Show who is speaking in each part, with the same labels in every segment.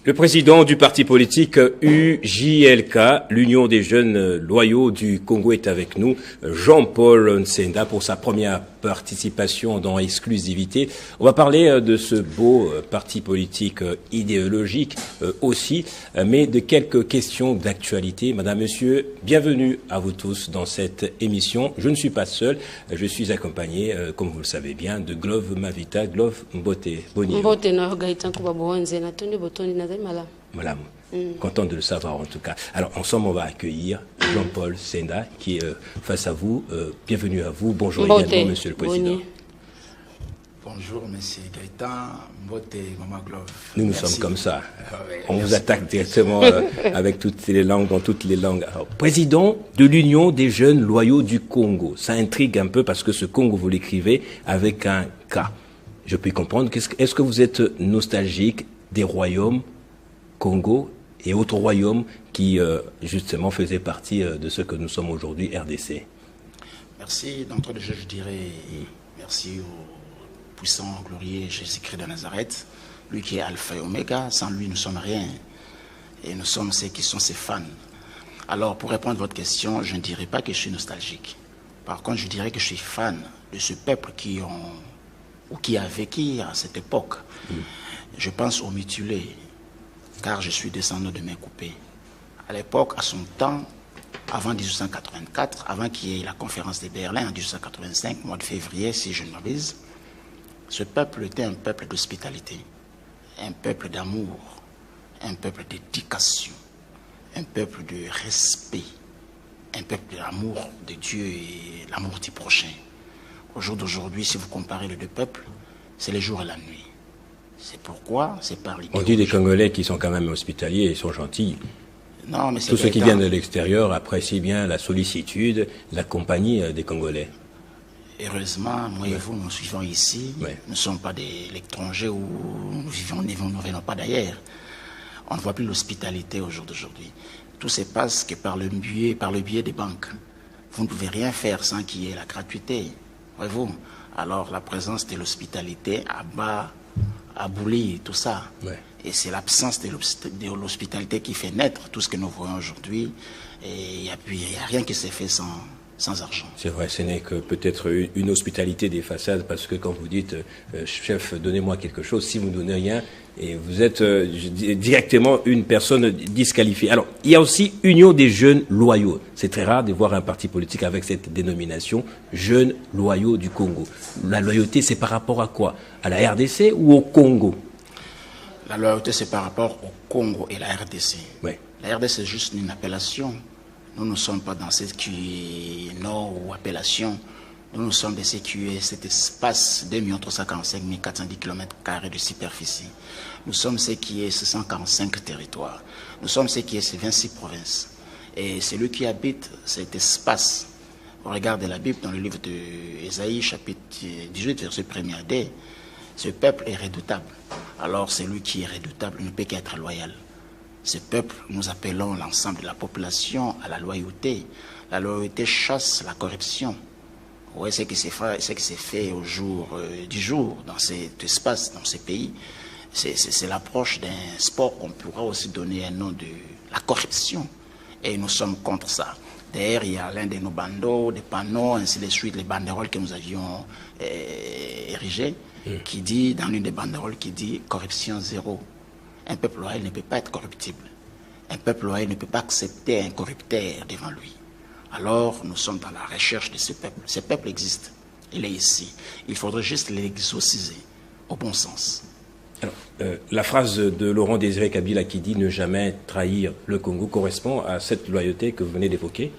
Speaker 1: Le président du parti politique UJLK, l'Union des jeunes loyaux du Congo, est avec nous, Jean-Paul Nsenda, pour sa première participation dans Exclusivité. On va parler de ce beau parti politique idéologique aussi, mais de quelques questions d'actualité. Madame, Monsieur, bienvenue à vous tous dans cette émission. Je ne suis pas seul, je suis accompagné, comme vous le savez bien, de Glove Mavita, Glove Mbote Boni. Voilà, content de le savoir en tout cas. Alors ensemble, on va accueillir Jean-Paul Nsenda qui est face à vous. Bienvenue à vous. Bonjour également, Monsieur le Président.
Speaker 2: Bonjour, Monsieur Gaëtan, Mbote, Maman Glove.
Speaker 1: Nous sommes comme ça. On vous attaque directement avec toutes les langues, dans toutes les langues. Alors, président de l'Union des jeunes loyaux du Congo. Ça intrigue un peu parce que ce Congo, vous l'écrivez avec un K. Je peux comprendre. Est-ce que vous êtes nostalgique des royaumes Congo et autres royaumes qui, justement, faisaient partie de ce que nous sommes aujourd'hui, RDC?
Speaker 2: Merci. D'entrée de jeu, je dirais merci au puissant, glorieux Jésus-Christ de Nazareth, lui qui est Alpha et Oméga. Sans lui, nous ne sommes rien. Et nous sommes ceux qui sont ses fans. Alors, pour répondre à votre question, je ne dirais pas que je suis nostalgique. Par contre, je dirais que je suis fan de ce peuple qui a vécu à cette époque. Je pense aux mutilés, car je suis descendant de mains coupées. À l'époque, à son temps, avant 1884, avant qu'il y ait la conférence de Berlin en 1885, mois de février, si je ne m'abuse, ce peuple était un peuple d'hospitalité, un peuple d'amour, un peuple d'éducation, un peuple de respect, un peuple d'amour de Dieu et l'amour du prochain. Au jour d'aujourd'hui, si vous comparez les deux peuples, c'est le jour et la nuit. C'est pourquoi c'est par l'idée.
Speaker 1: On dit des Congolais qui sont quand même hospitaliers et sont gentils.
Speaker 2: Non, mais
Speaker 1: tous ceux qui viennent de l'extérieur apprécient bien la sollicitude, la compagnie des Congolais.
Speaker 2: Heureusement, moi et vous, nous suivons ici. Oui. Nous ne sommes pas des étrangers où nous vivons, nous ne venons pas d'ailleurs. On ne voit plus l'hospitalité au jour d'aujourd'hui. Tout se passe que par le biais des banques. Vous ne pouvez rien faire sans qu'il y ait la gratuité. Voyez-vous? Alors la présence de l'hospitalité abat, abolit tout ça. Ouais. Et c'est l'absence de l'hospitalité qui fait naître tout ce que nous voyons aujourd'hui. Et il n'y a rien qui s'est fait sans argent.
Speaker 1: C'est vrai, ce n'est que peut-être une hospitalité des façades, parce que quand vous dites chef, donnez-moi quelque chose, si vous ne donnez rien, et vous êtes directement une personne disqualifiée. Alors, il y a aussi Union des jeunes loyaux. C'est très rare de voir un parti politique avec cette dénomination, jeunes loyaux du Congo. La loyauté, c'est par rapport à quoi? À la RDC ou au Congo?
Speaker 2: La loyauté, c'est par rapport au Congo et la RDC.
Speaker 1: Oui.
Speaker 2: La RDC, c'est juste une appellation. Nous ne sommes pas dans ce qui est nord ou appellation. Nous sommes dans ce qui est cet espace 2 345 410 km² de superficie. Nous sommes ce qui est 645 territoires. Nous sommes ce qui est ces 26 provinces. Et celui qui habite cet espace, au regard de la Bible, dans le livre d'Ésaïe, chapitre 18, verset 1er à D, ce peuple est redoutable. Alors celui qui est redoutable ne peut qu'être loyal. Ce peuple, nous appelons l'ensemble de la population à la loyauté. La loyauté chasse la corruption. Vous voyez ce qui s'est fait au jour du jour dans cet espace, dans ces pays. C'est l'approche d'un sport qu'on pourra aussi donner un nom de la corruption. Et nous sommes contre ça. D'ailleurs, il y a l'un de nos bandeaux, des panneaux, ainsi de suite, les banderoles que nous avions érigées, qui dit, dans l'une des banderoles, qui dit « corruption zéro ». Un peuple loyal ne peut pas être corruptible. Un peuple loyal ne peut pas accepter un corrupteur devant lui. Alors, nous sommes dans la recherche de ce peuple. Ce peuple existe. Il est ici. Il faudrait juste l'exorciser au bon sens.
Speaker 1: Alors, la phrase de Laurent Désiré Kabila qui dit « ne jamais trahir le Congo » correspond à cette loyauté que vous venez d'évoquer?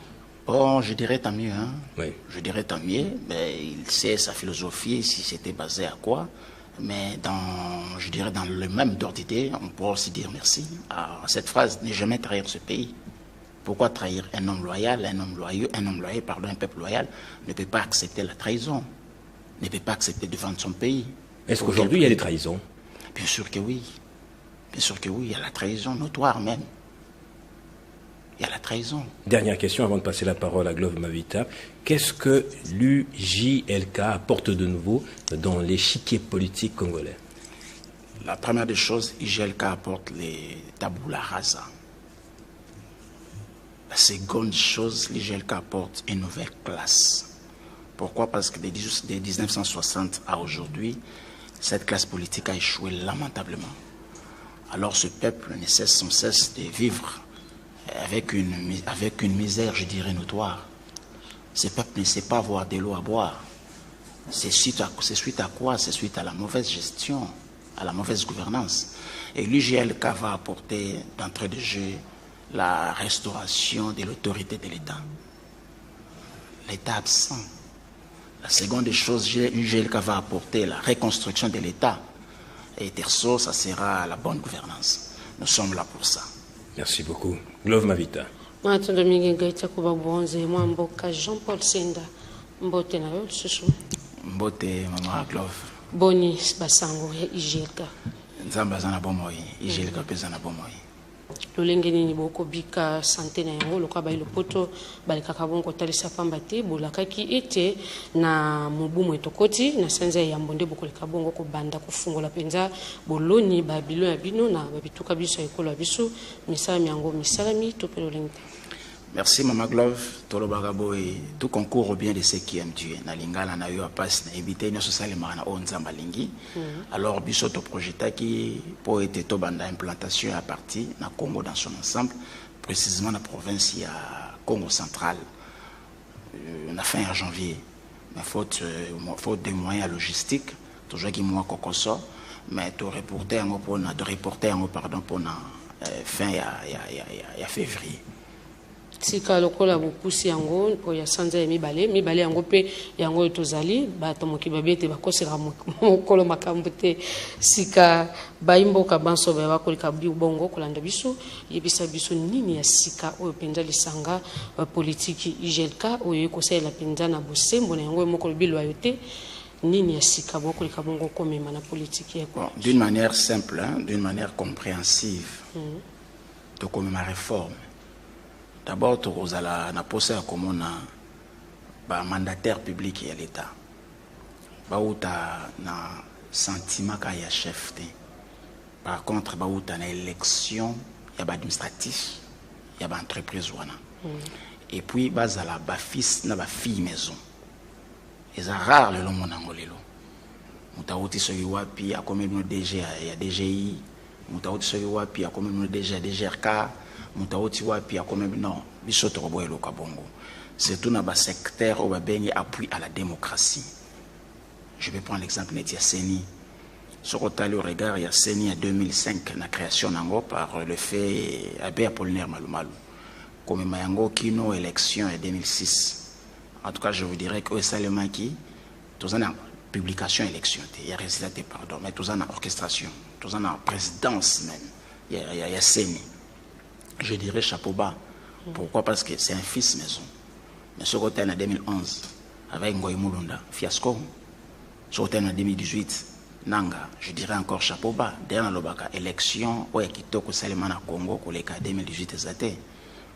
Speaker 2: Bon, je dirais tant mieux. Hein? Oui. Je dirais tant mieux. Mais il sait sa philosophie, si c'était basé à quoi. Mais je dirais dans le même ordre d'idée, on pourrait aussi dire merci à cette phrase, ne jamais trahir ce pays. Pourquoi trahir un homme loyal, un peuple loyal ne peut pas accepter la trahison, ne peut pas accepter de vendre son pays.
Speaker 1: Est-ce qu'aujourd'hui il y a des trahisons?
Speaker 2: Bien sûr que oui. Bien sûr que oui, il y a la trahison notoire même. Il y a la trahison.
Speaker 1: Dernière question avant de passer la parole à Glove Mavita. Qu'est-ce que l'UJLK apporte de nouveau dans l'échiquier politique congolais?
Speaker 2: La première des choses, IGLK apporte les tabula rasa. La seconde chose, l'IGLK apporte une nouvelle classe. Pourquoi? Parce que de 1960 à aujourd'hui, cette classe politique a échoué lamentablement. Alors ce peuple ne cesse sans cesse de vivre avec une misère, je dirais, notoire. Ce peuple ne sait pas avoir de l'eau à boire. C'est suite à quoi? C'est suite à la mauvaise gestion, à la mauvaise gouvernance. Et l'IGLK va apporter d'entrée de jeu la restauration de l'autorité de l'État. L'État absent. La seconde des choses, l'IGLK va apporter la reconstruction de l'État. Et terceau, ça sera la bonne gouvernance. Nous sommes là pour ça.
Speaker 1: Merci beaucoup. Glove Mavita.
Speaker 3: Jean-Paul Senda, Mbote na yo susu.
Speaker 2: Mbote Mama Glove.
Speaker 3: Boni basango ya IGLK.
Speaker 2: Nzamba zana bomoi, IGLK pesa na bomoi.
Speaker 3: Lolenge nini boko bika santé na yango loka ba ilopoto balikaka bongo talisa pamba te bolakaki ete na mubumu etokoti na sanza ya mbonde bokoleka bongo ko banda kufungola penza boloni ba bilo ya bino na babituka biso ekolo ya biso misala yango misalami to pe lolenge.
Speaker 2: Merci Mama Glove, tolo bagaboy, tout concourt au bien de ceux qui aiment Dieu. Na lingala na yo passe na éviter une sociale marana onza malingi. Alors biso to projeta qui pour être to banda implantation à partir na Congo dans son ensemble, précisément la province ya Congo central. On a fin en janvier. Mais faute de moyens logistiques, toujours qui moi kokoso, mais to reporter en pour na de reporter en pardon pour na fin ya février.
Speaker 3: Sika lokola bopusi yango po ya sanza ya mibale yango pe yango tozali bato mokibabete bakosera mokolo makambo te sika baimboka banso ba bakolika bongo kolanda biso yebisa biso nini ya sika oyo penza lisanga politiki IGLK oyo ekosala penza na bosembo na yango moko bilo ayote nini ya sika bokolika bongo komema na politiki ya
Speaker 2: quoi. D'une manière simple, hein, d'une manière compréhensive. To comme ma réforme. D'abord, tu as posé comme un mandataire public et l'État. Tu as un sentiment qu'il y a chef. Par contre, tu as une élection, il y a administratif, il y a une entreprise. Et puis, tu as un fils, une fille maison. C'est rare le monde en Angolelo. Tu as aussi celui qui a comme une DG, il y a DGI. Tu as aussi celui qui a comme une DG, DGRK. Non, c'est tout dans le secteur où il y a appui à la démocratie. Je vais prendre l'exemple de Seni. Sur le regard, il y a Seni en 2005, la création d'Ango par le fait Abbé Apollinaire Malumalu. Comme Mayango Kino, élection en 2006. En tout cas, je vous dirais que c'est le qui, tout en publication élection, il y a résultat, pardon, mais tout en orchestration, tout en présidence même, il y a Seni. Je dirais chapeau bas. Pourquoi? Parce que c'est un fils maison. Mais ce côté en 2011, avec Ngoï Moulunda, fiasco. Ce côté en 2018, Nanga, je dirais encore chapeau bas. Derrière l'Obaka, élection, ouais, qui toque au Salimana Congo, pour les cas 2018 et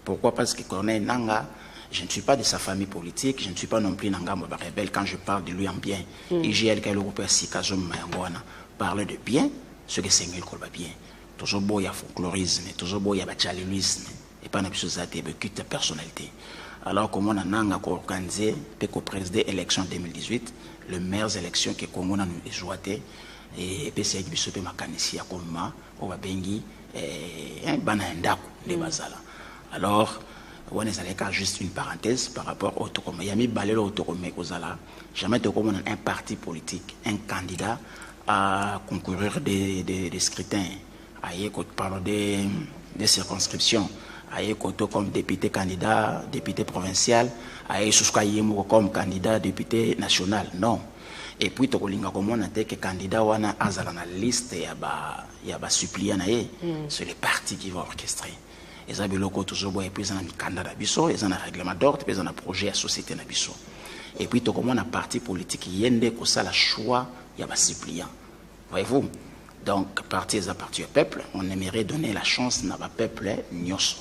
Speaker 2: pourquoi? Parce que Corneille Nanga, je ne suis pas de sa famille politique, je ne suis pas non plus Nanga Mbaba rebelle quand je parle de lui en bien. IGLK, le groupe Sikazom Mayangwana, parle de bien, ce que c'est mieux qu'on va bien. Toujours beau, il y a folklorisme, toujours beau, il y a bachalelisme, et pas une chose à te ta personnalité. Alors, comme on a organisé, puis qu'on présidé l'élection 2018, les meilleures élections que Congo a nous joué, et puis c'est que je suis comme moi, on va bengi, un banandaku, les bazala. Alors, on est juste une parenthèse par rapport au Tokome. Il y a mis balé au Tokome, jamais Tokome un parti politique, un candidat à concourir des scrutins. Aïe, quand parle des circonscriptions, aïe, comme député candidat, député provincial, aïe, comme candidat, député national. Non. Et puis, tu as comme on a été candidat, on a la liste, il y a suppliant, c'est les partis qui vont orchestrer. Et ça, toujours, et puis, ils ont un candidat, ils ont un règlement d'ordre, ils ont un projet à société. Et puis, tu as comme on a parti politique, il y a un choix, il y a un suppliant. Voyez-vous? Donc, parti à partir du peuple, on aimerait donner la chance à notre peuple, Nyos.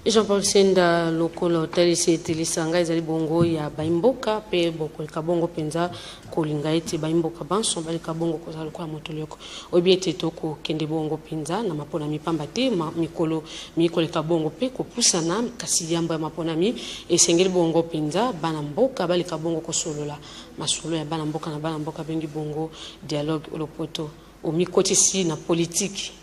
Speaker 3: Jean-Paul Senda lokola otalisi ete lisanga ezali bongo ya baimboka pe bokoleka bongo penza kolinga ete baimboka banso baleka bongo kozala lokola moto lioko oyebi ete tokokende bongo penza na maponami pamba te mikolo mikoleka bongo pe kopusana kasi yambo ya maponami esengeli bongo penza bana mboka baleka bongo kosolola masolo ya bana mboka na bana mboka bengi bongo dialogue olopoto omikotisi na politique.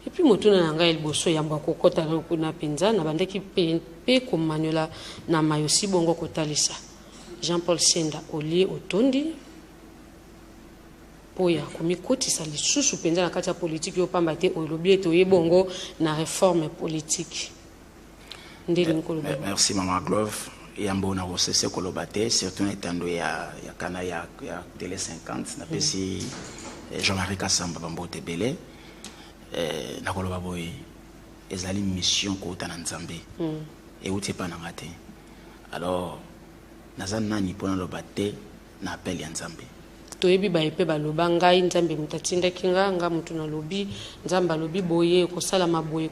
Speaker 3: Et puis motuna na ngai liboso yamba kokota na penza na bandaki pe ko manuela na mayosi bongo kotalisa Jean-Paul Senda olie otondi poya komikotisa lisusu penza na kati ya politique yo pamba te olobi ete oyebongo na réforme politique ndeli nkolo.
Speaker 2: Merci Maman Glove. Yambo na osese kolobate surtout na etando ya kana ya télé 50 na pesi Jean-Marie Kassamba bambote belé na koloba boy ezali mission ko tana nzambe et outi pa na ngate alors nazana nani pona lobate na appel ya nzambe
Speaker 3: toyebi ba epe baloba ngai nzambe mutatinda kinga nga mutu na lobi nzamba lobi boye ko sala maboye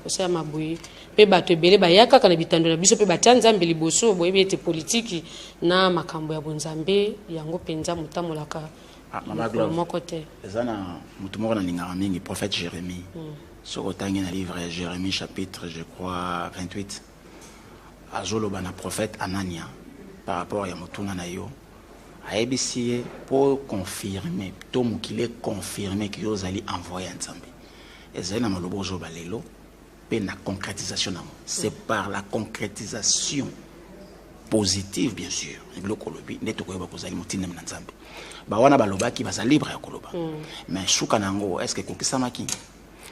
Speaker 3: pe bato ebele ba yaka kana bitando na biso pe batya nzambe liboso boyebi ete politique na makambo ya bonzambe yango penza mutamolaka.
Speaker 2: Mama Glove ezana mutu moko na lingaka mingi prophète Jérémie soko tangi na livre ya Jérémie chapitre je crois 28 azoloba na prophète Anania par rapport ya mutuna na yo aebisi pour confirmer to mukile confirmer que yozali envoyé nzambe ezali na malobo zoba lelo pe na concrétisation na c'est par la concrétisation positive bien sûr biloko lobi neto ko yeba kozali mutina na nzambe ba wana balobaki baza libre ya koloba mais shuka nango est-ce que kokisamaki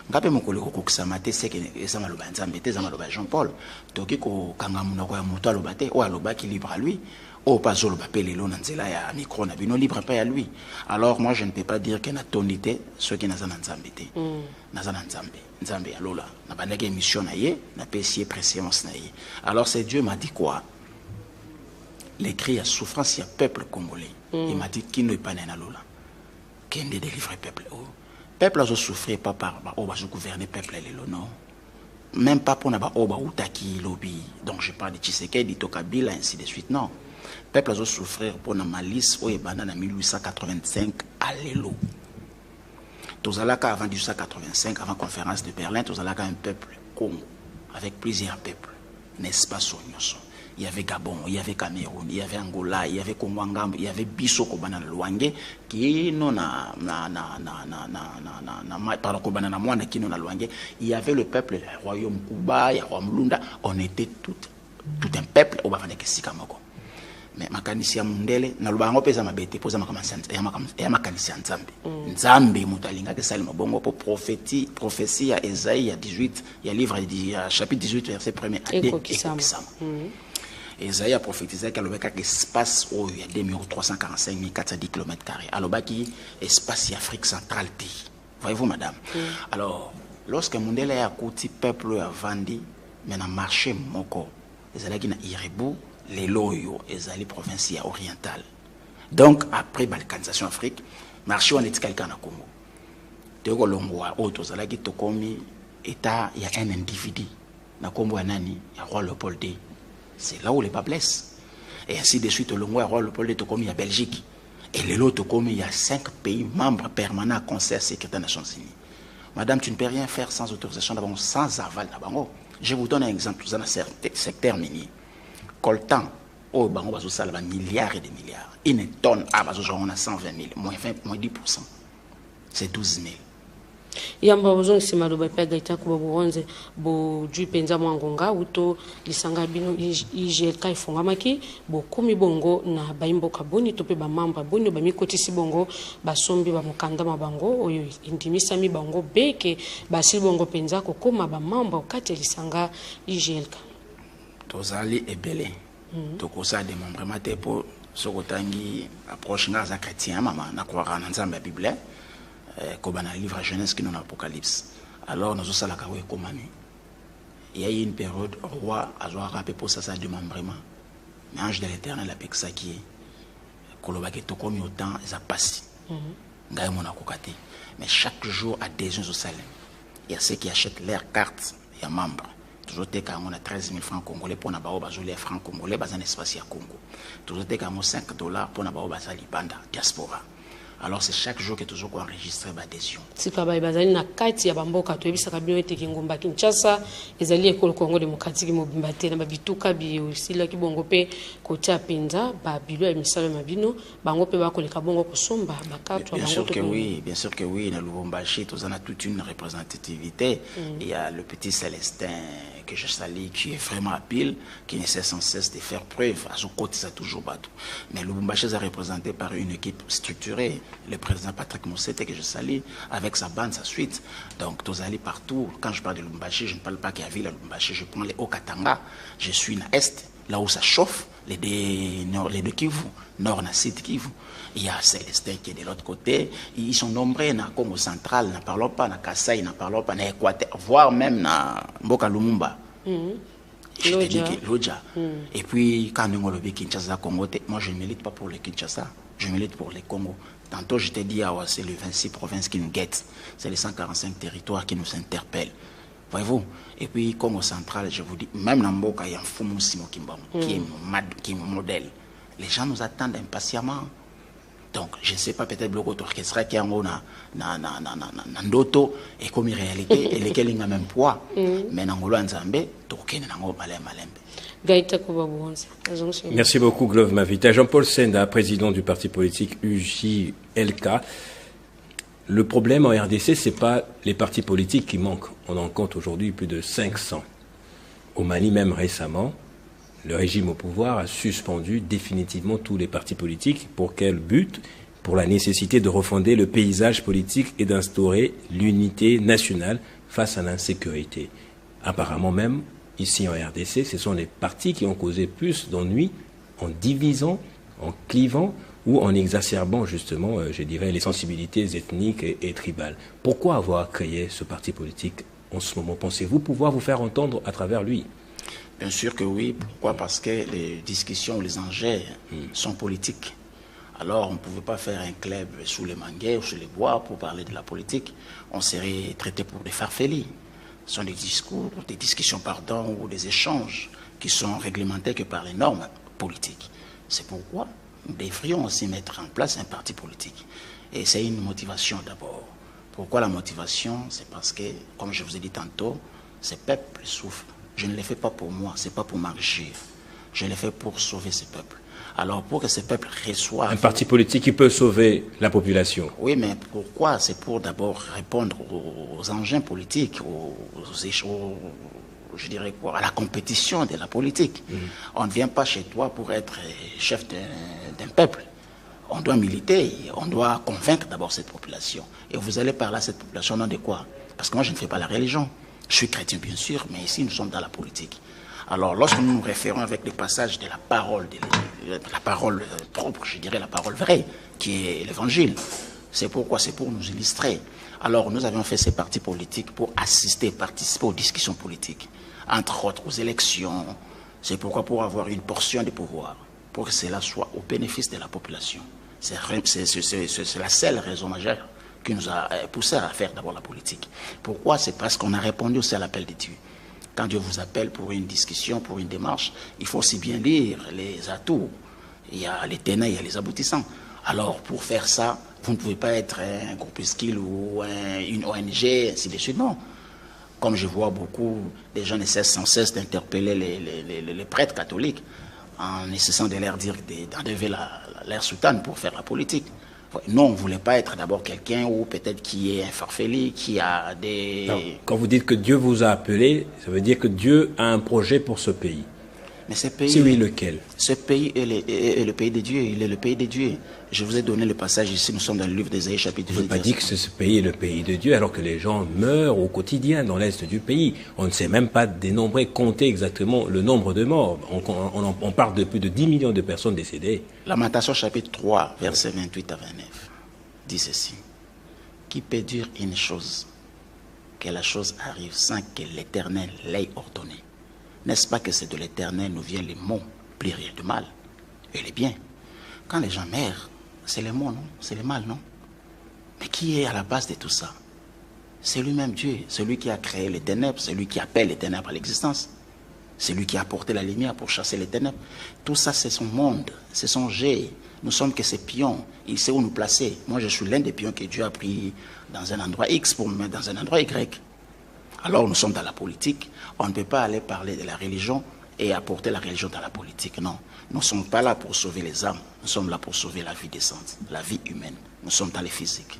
Speaker 2: ngape mokolo kokisama te c'est que esa maloba nzambe te za maloba Jean-Paul toki ko kanga munoko ya muto aloba te o alobaki libre à lui o pas zoloba pe lelo na nzela ya micro na bino libre pas à lui. Alors moi je ne peux pas dire que na tonité ceux qui naza na nzambe te naza na nzambe ya lola na bandaki émission na ye na pesier préséance na ye. Alors c'est Dieu m'a dit quoi les cris à souffrance, il y a peuple congolais. Il m'a dit qu'il ne pas na lola. Qu'il ne délivre peuple. Peuple a souffert pas par gouverner peuple non. Même pas pour n'avoir outaki lobby. Donc je parle de Tshisekedi, Tokabila ainsi de suite non. Peuple a souffert pour na malice au Ebana en 1885 à l'élo. Tozalaka avant 1885 avant conférence de Berlin, Tozalaka un peuple Congo avec plusieurs peuples. N'est-ce pas Sonyoso? Il y avait Gabon, il y avait Cameroun, il y avait Angola, il y avait Kongwangam, il y avait Bissoko Banana Luange, qui non pardon Kobanana Mwana qui non na Luange. Il y avait le peuple, le royaume Kuba, il y a roi Mlunda, on était tout un peuple au bavane Kesikamoko. Mais makanisi ya mundele na lubango pesa mabete poza makanisi ya makanisi ya nzambe. Nzambe mutalinga ke salimo bongo po prophétie ya Esaïe ya 18, ya livre ya chapitre 18 verset 1er à 2 ekokisama. Esaïe a prophétisé qu'il y a un espace où il y a 2345 410 km². Alors, il y a un espace Afrique centrale. Voyez-vous, madame? Alors, lorsque Mundele a écouté le peuple a vendu, mais dans le marché, il y a Irebu, les loyaux, et les provinces orientales. Donc, après la balkanisation Afrique, le marché est quelqu'un à Congo. Il y a un individu. Na Congo, il y a roi Léopold II. C'est là où les bas blessent. Et ainsi de suite, le roi Léopold II il y a Belgique. Et les autres, il y a 5 pays membres permanents à Conseil secrétaire des Nations Unies. Madame, tu ne peux rien faire sans autorisation d'abord, sans aval d'abord. Je vous donne un exemple. Dans un secteur minier. Coltan, au Bango, il y a milliards et des milliards. Une tonne, on a 120 000, moins 10%. C'est 12 000.
Speaker 3: Yamba bozong simalo ba pega itako boburonze bo ju penza mwangonga uto lisanga bino IGLK ifongamaki bo kumi bongo na baimboka boni to pe ba mamba boni ba mikotisi bongo basombi ba mukanda mabango oyo indimisa mi bango beke basi bongo penza ko koma ba mamba okate lisanga IGLK
Speaker 2: tozali ebele to kosa de membre te po sokotangi approche ngaza chrétien mama na croire na nzambe Bible. Comme dans le livre Genèse qui est dans l'Apocalypse. Alors, nous avons il y a eu une période, le roi a rappelé pour ça démembrement. L'ange de l'Éternel a ça qui est. Kolobake tokomi autant, ça passe. Mais chaque jour, à des gens au Salem, il y a ceux qui achètent leur carte, il y a membres. toujours on a 13 000 francs congolais pour n'avoir les francs congolais dans un espace à Congo. Toujours on a 5 dollars pour n'avoir les banda diaspora. Alors c'est chaque jour que toujours enregistré l'adhésion.
Speaker 3: Si Kabaye bazali na kati ya bamboka to ebisa kabino ete Ngomba Kinshasa ezali ekolo Congo démocratique mobimba te na babituka bi osila ki bongo pe kotia penza ba bilo ya misalo mabino bango pe bakoleka bongo kosomba bakatwa
Speaker 2: bien
Speaker 3: bango
Speaker 2: sûr que oui, bien sûr que oui, na Lubumbashi tous on a toute une représentativité. Il y a le petit Célestin que je salue, qui est vraiment à pile, qui ne cesse sans cesse de faire preuve. À son côté, ça toujours battu. Mais Lubumbashi est représenté par une équipe structurée. Le président Patrick Moussete, que je salue, avec sa bande, sa suite. Donc, tous allés partout. Quand je parle de Lubumbashi, je ne parle pas qu'il y a ville à Lubumbashi. Je prends les Haut-Katanga. Je suis à Est, là où ça chauffe, les deux Kivu, Nord, na Sud Kivu. Il y a Célestin qui est de l'autre côté. Ils sont nombreux dans le Congo central, n'en parlons pas, dans Kassai, n'en parlons pas, dans l'Équateur, voire même dans Mboka Lumumba. Je te dis que Lodja. Et puis, quand nous avons le Kinshasa Congo, moi je ne milite pas pour le Kinshasa, je milite pour le Congo. Tantôt, je t'ai dit, c'est les 26 provinces qui nous guettent, c'est les 145 territoires qui nous interpellent. Voyez-vous? Et puis, Congo central, je vous dis, même dans Mboka, il y a un Fumu Simo Kimbam, qui est mon modèle. Les gens nous attendent impatiemment. Donc, je ne sais pas, peut-être le orchestre qui est en Ndoto, et comme en réalité, et lesquels ont même poids. Mais dans le Nzambe, tout le monde
Speaker 1: Merci beaucoup, Glove Mavita. Jean-Paul Senda, président du parti politique UJLK. Le problème en RDC, ce n'est pas les partis politiques qui manquent. On en compte aujourd'hui plus de 500. Au Mali, même récemment, le régime au pouvoir a suspendu définitivement tous les partis politiques. Pour quel but? Pour la nécessité de refonder le paysage politique et d'instaurer l'unité nationale face à l'insécurité. Apparemment même, ici en RDC, ce sont les partis qui ont causé plus d'ennuis en divisant, en clivant ou en exacerbant justement, je dirais, les sensibilités ethniques et tribales. Pourquoi avoir créé ce parti politique en ce moment? Pensez-vous pouvoir vous faire entendre à travers lui?
Speaker 2: Bien sûr que oui. Pourquoi? Parce que les discussions, les enjeux sont politiques. Alors, on ne pouvait pas faire un club sous les manguiers ou sous les bois pour parler de la politique. On serait traité pour des farfelis. Ce sont des discours, des discussions, pardon, ou des échanges qui sont réglementés que par les normes politiques. C'est pourquoi nous devrions aussi mettre en place un parti politique. Et c'est une motivation d'abord. Pourquoi la motivation? C'est parce que, comme je vous ai dit tantôt, ces peuples souffrent. Je ne le fais pas pour moi, ce n'est pas pour m'enrichir. Je le fais pour sauver ces peuples. Alors, pour que ces peuples reçoivent... Un
Speaker 1: parti politique qui peut sauver la population.
Speaker 2: Oui, mais pourquoi? C'est pour d'abord répondre aux engins politiques, je dirais quoi, à la compétition de la politique. On ne vient pas chez toi pour être chef d'un peuple. On doit militer, on doit convaincre d'abord cette population. Et vous allez parler à cette population, non de quoi? Parce que moi, je ne fais pas la religion. Je suis chrétien, bien sûr, mais ici, nous sommes dans la politique. Alors, lorsque nous nous référons avec le passage de la parole, la parole propre, je dirais la parole vraie, qui est l'évangile, c'est pourquoi? C'est pour nous illustrer. Alors, nous avions fait ces partis politiques pour assister, participer aux discussions politiques, entre autres aux élections. C'est pourquoi? Pour avoir une portion de pouvoir, pour que cela soit au bénéfice de la population. C'est la seule raison majeure qui nous a poussé à faire d'abord la politique. Pourquoi? C'est parce qu'on a répondu aussi à l'appel de Dieu. Quand Dieu vous appelle pour une discussion, pour une démarche, il faut aussi bien lire les atouts. Il y a les tenants, il y a les aboutissants. Alors, pour faire ça, vous ne pouvez pas être un groupuscule ou une ONG, ainsi de suite. Non. Comme je vois beaucoup, les gens ne cessent sans cesse d'interpeller les prêtres catholiques en essayant de leur dire d'enlever l'air soutane pour faire la politique. Non, on ne voulait pas être d'abord quelqu'un ou peut-être qui est un farfelu, qui a des...
Speaker 1: Non. Quand vous dites que Dieu vous a appelé, ça veut dire que Dieu a un projet pour ce pays.
Speaker 2: Mais ce pays...
Speaker 1: C'est oui, lequel?
Speaker 2: Ce pays est le pays de Dieu, il est le pays de Dieu. Je vous ai donné le passage ici, nous sommes dans le livre d'Ésaïe, chapitre 2.
Speaker 1: Vous n'avez pas dit que ce pays est le pays de Dieu alors que les gens meurent au quotidien dans l'est du pays. On ne sait même pas dénombrer, compter exactement le nombre de morts. On parle de plus de 10 millions de personnes décédées.
Speaker 2: Lamentation chapitre 3, versets 28 à 29, dit ceci. Qui peut dire une chose, que la chose arrive sans que l'Éternel l'ait ordonné? N'est-ce pas que c'est de l'Éternel nous vient les mots pluriels de mal et les biens? Quand les gens meurent, c'est les mots, non? C'est le mal, non? Mais qui est à la base de tout ça? C'est lui-même Dieu, celui qui a créé les ténèbres, celui qui appelle les ténèbres à l'existence. C'est lui qui a apporté la lumière pour chasser les ténèbres. Tout ça, c'est son monde, c'est son jet. Nous sommes que ses pions. Il sait où nous placer. Moi, je suis l'un des pions que Dieu a pris dans un endroit X pour me mettre dans un endroit Y. Alors, nous sommes dans la politique. On ne peut pas aller parler de la religion et apporter la religion dans la politique. Non, nous ne sommes pas là pour sauver les âmes. Nous sommes là pour sauver la vie décente, la vie humaine. Nous sommes dans les physiques.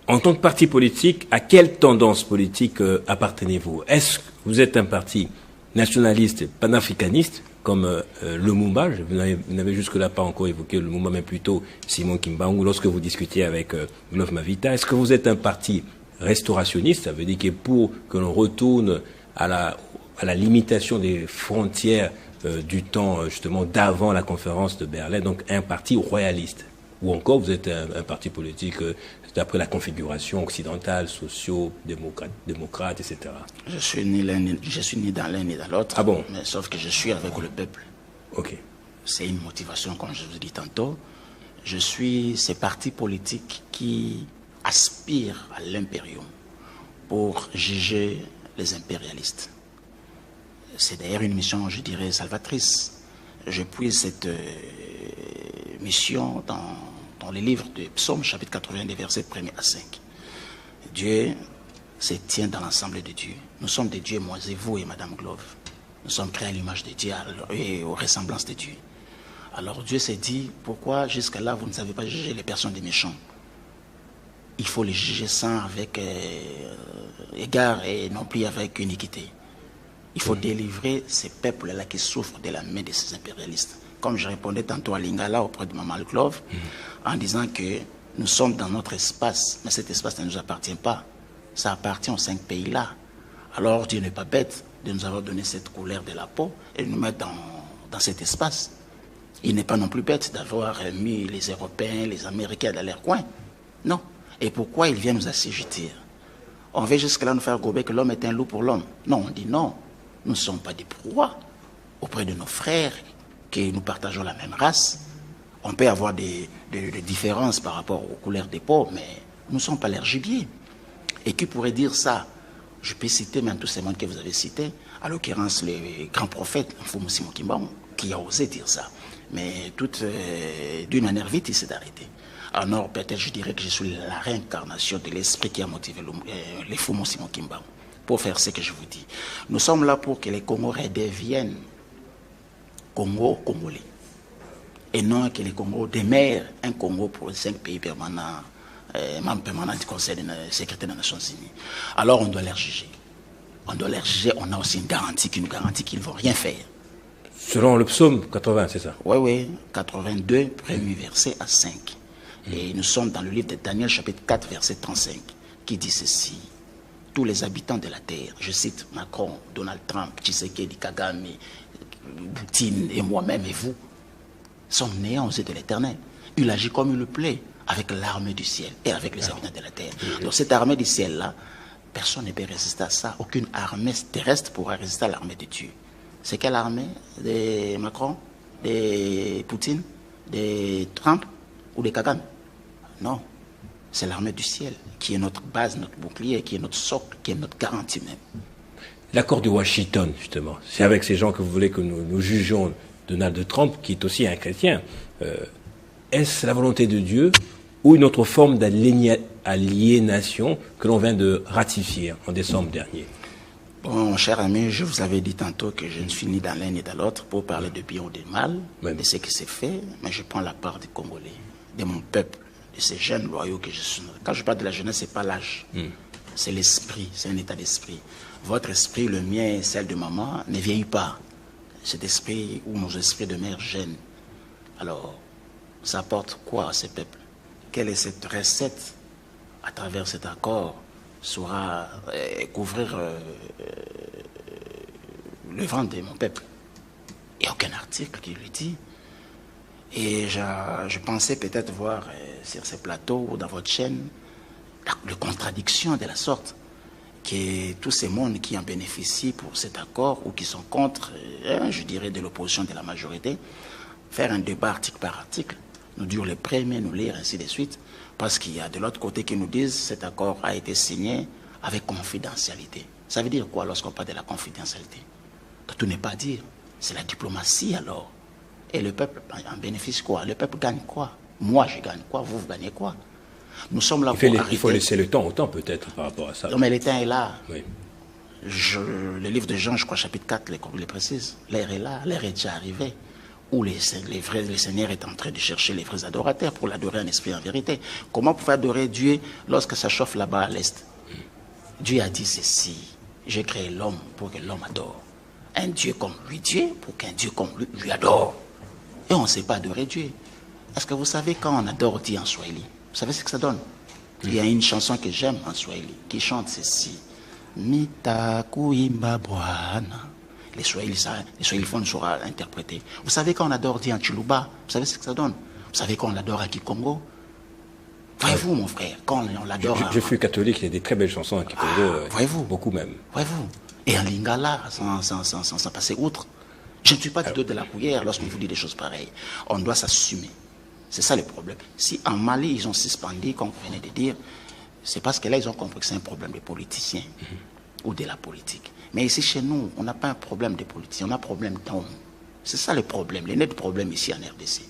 Speaker 1: En tant que parti politique, à quelle tendance politique appartenez-vous? Est-ce que vous êtes un parti nationaliste, panafricaniste, comme le Lumumba? Vous n'avez jusque-là pas encore évoqué le Lumumba, mais plutôt Simon Kimbangu, lorsque vous discutiez avec Love Mavita. Est-ce que vous êtes un parti restaurationniste? Ça veut dire que pour que l'on retourne à la limitation des frontières du temps, justement, d'avant la conférence de Berlin, donc un parti royaliste. Ou encore, vous êtes un parti politique d'après la configuration occidentale, socio-démocrate, etc.
Speaker 2: Je suis ni dans l'un ni dans l'autre.
Speaker 1: Ah bon?
Speaker 2: Mais sauf que je suis avec le peuple.
Speaker 1: Ok.
Speaker 2: C'est une motivation, comme je vous ai dit tantôt. Je suis ces partis politiques qui aspirent à l'impérium pour juger les impérialistes. C'est d'ailleurs une mission, je dirais, salvatrice. Je puise cette mission dans les livres de Psaume, chapitre 80, des versets 1er à 5. Dieu se tient dans l'ensemble de Dieu. Nous sommes des dieux, moi et vous et Madame Glove. Nous sommes créés à l'image de Dieu et aux ressemblances de Dieu. Alors Dieu s'est dit, pourquoi jusque-là vous ne savez pas juger les personnes des méchants? Il faut les juger sans avec égard et non plus avec iniquité. Il faut délivrer ces peuples-là qui souffrent de la main de ces impérialistes. Comme je répondais tantôt à Lingala auprès de Maman Glove, en disant que nous sommes dans notre espace, mais cet espace ne nous appartient pas. Ça appartient aux 5 pays-là. Alors Dieu n'est pas bête de nous avoir donné cette couleur de la peau et de nous mettre dans cet espace. Il n'est pas non plus bête d'avoir mis les Européens, les Américains dans leur coin. Non. Et pourquoi il vient nous assujettir? On veut jusque-là nous faire gober que l'homme est un loup pour l'homme. Non, on dit non. Nous ne sommes pas des proies auprès de nos frères, que nous partageons la même race. On peut avoir des différences par rapport aux couleurs des peaux, mais nous ne sommes pas leur gibier. Et qui pourrait dire ça? Je peux citer même tous ces mondes que vous avez cités, à l'occurrence les grands prophètes, Mfumu Simon Kimbangu, qui a osé dire ça. Mais d'une manière vite, il s'est arrêté. Alors peut-être je dirais que je suis la réincarnation de l'esprit qui a motivé les Mfumu Simon Kimbangu pour faire ce que je vous dis. Nous sommes là pour que les Congolais deviennent Congolais. Et non que les Congos demeurent un Congo pour les 5 pays permanents, membres permanents du Conseil de sécurité des Nations Unies. Alors on doit les juger. On doit les juger, on a aussi une garantie qui nous garantit qu'ils ne vont rien faire.
Speaker 1: Selon le psaume 80, c'est ça?
Speaker 2: Oui, 82, premier verset à 5. Et nous sommes dans le livre de Daniel, chapitre 4, verset 35, qui dit ceci. Tous les habitants de la terre, je cite Macron, Donald Trump, Tshisekedi, Kagame, Poutine et moi-même et vous, sont néants aux yeux de l'Éternel. Il agit comme il le plaît avec l'armée du ciel et avec les habitants de la terre. Donc cette armée du ciel-là, personne ne peut résister à ça. Aucune armée terrestre pourra résister à l'armée de Dieu. C'est quelle armée? De Macron, de Poutine, de Trump ou de Kagame? Non. C'est l'armée du ciel qui est notre base, notre bouclier, qui est notre socle, qui est notre garantie même.
Speaker 1: L'accord de Washington, justement, c'est avec ces gens que vous voulez que nous jugions Donald Trump, qui est aussi un chrétien. Est-ce la volonté de Dieu ou une autre forme d'aliénation que l'on vient de ratifier en décembre dernier?
Speaker 2: Bon, cher ami, je vous avais dit tantôt que je ne suis ni dans l'un ni dans l'autre pour parler de bien ou de mal, de ce qui s'est fait, mais je prends la part des Congolais, de mon peuple, de ces jeunes loyaux que je suis. Quand je parle de la jeunesse, ce n'est pas l'âge, c'est l'esprit, c'est un état d'esprit. Votre esprit, le mien et celle de maman, ne vieillit pas. Cet esprit ou nos esprits de mère gênent. Alors, ça apporte quoi à ces peuples? Quelle est cette recette à travers cet accord saura couvrir le ventre de mon peuple? Il n'y a aucun article qui le dit. Et je pensais peut-être voir sur ces plateaux ou dans votre chaîne les contradictions de la sorte, que tous ces mondes qui en bénéficient pour cet accord ou qui sont contre, je dirais, de l'opposition de la majorité, faire un débat article par article, nous dire les premiers, nous lire, ainsi de suite, parce qu'il y a de l'autre côté qui nous disent cet accord a été signé avec confidentialité. Ça veut dire quoi lorsqu'on parle de la confidentialité? Tout n'est pas à dire. C'est la diplomatie alors. Et le peuple en bénéficie quoi? Le peuple gagne quoi? Moi, je gagne quoi? Vous gagnez quoi? Nous sommes là pour arrêter.
Speaker 1: Il faut laisser le temps au temps peut-être par rapport à ça.
Speaker 2: Non, mais le temps est là.
Speaker 1: Oui.
Speaker 2: Le livre de Jean, je crois, chapitre 4, les précise. L'heure est là, l'heure est déjà arrivée. Où les Seigneurs est en train de chercher les vrais adorateurs pour l'adorer en esprit et en vérité. Comment pouvez adorer Dieu lorsque ça chauffe là-bas à l'est? Dieu a dit ceci: j'ai créé l'homme pour que l'homme adore. Un Dieu comme lui, Dieu, pour qu'un Dieu comme lui adore. Et on ne sait pas adorer Dieu. Est-ce que vous savez quand on adore Dieu en Swahili, vous savez ce que ça donne? Il y a une chanson que j'aime en Swahili qui chante ceci: Mita kuimba bwana. Les Swahiliphones sauront interpréter. Vous savez quand on adore Dieu en Chiluba, vous savez ce que ça donne? Vous savez quand on l'adore à Kikongo? Voyez-vous, mon frère, quand on l'adore...
Speaker 1: Je suis catholique, il y a des très belles chansons à Kikongo.
Speaker 2: Voyez-vous?
Speaker 1: Beaucoup même.
Speaker 2: Voyez-vous? Et en Lingala, sans passer outre. Je ne suis pas du tout de la prière lorsqu'on vous dit des choses pareilles. On doit s'assumer. C'est ça le problème. Si en Mali, ils ont suspendu, comme vous venez de dire, c'est parce que là, ils ont compris que c'est un problème des politiciens ou de la politique. Mais ici, chez nous, on n'a pas un problème de politiciens, on a un problème d'hommes. C'est ça le problème, le net problème ici en RDC.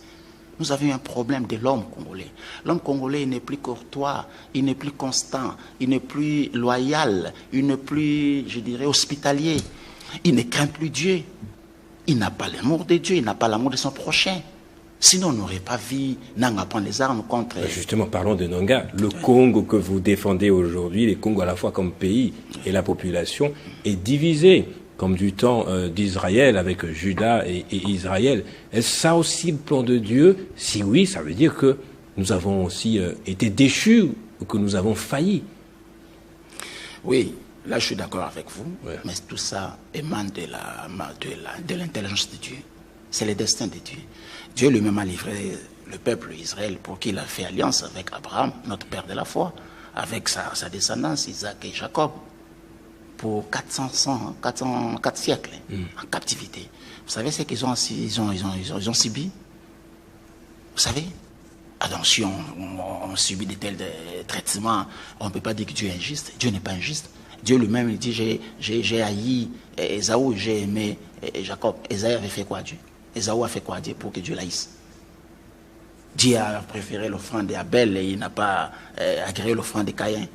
Speaker 2: Nous avons un problème de l'homme congolais. L'homme congolais, il n'est plus courtois, il n'est plus constant, il n'est plus loyal, il n'est plus, je dirais, hospitalier. Il ne craint plus Dieu. Il n'a pas l'amour de Dieu, il n'a pas l'amour de son prochain. Sinon, on n'aurait pas vu Nanga prendre les armes contre...
Speaker 1: Justement, parlons de Nanga. Le Congo que vous défendez aujourd'hui, le Congo à la fois comme pays et la population, est divisé, comme du temps d'Israël avec Juda et Israël. Est-ce ça aussi le plan de Dieu? Si oui, ça veut dire que nous avons aussi été déchus ou que nous avons failli.
Speaker 2: Oui, là je suis d'accord avec vous, mais tout ça émane de l'intelligence de Dieu. C'est le destin de Dieu. Dieu lui-même a livré le peuple Israël pour qu'il a fait alliance avec Abraham, notre père de la foi, avec sa descendance, Isaac et Jacob, pour 4 siècles en captivité. Vous savez ce qu'ils ont subi? Vous savez? Alors si on subit de tels traitements, on ne peut pas dire que Dieu est injuste. Dieu n'est pas injuste. Dieu lui-même dit, j'ai haï Ésaü, j'ai aimé Jacob. Ésaü avait fait quoi à Dieu? Ésaü a fait quoi à Dieu pour que Dieu l'haïsse? Dieu a préféré l'offrande d'Abel et il n'a pas agréé l'offrande de Caïn.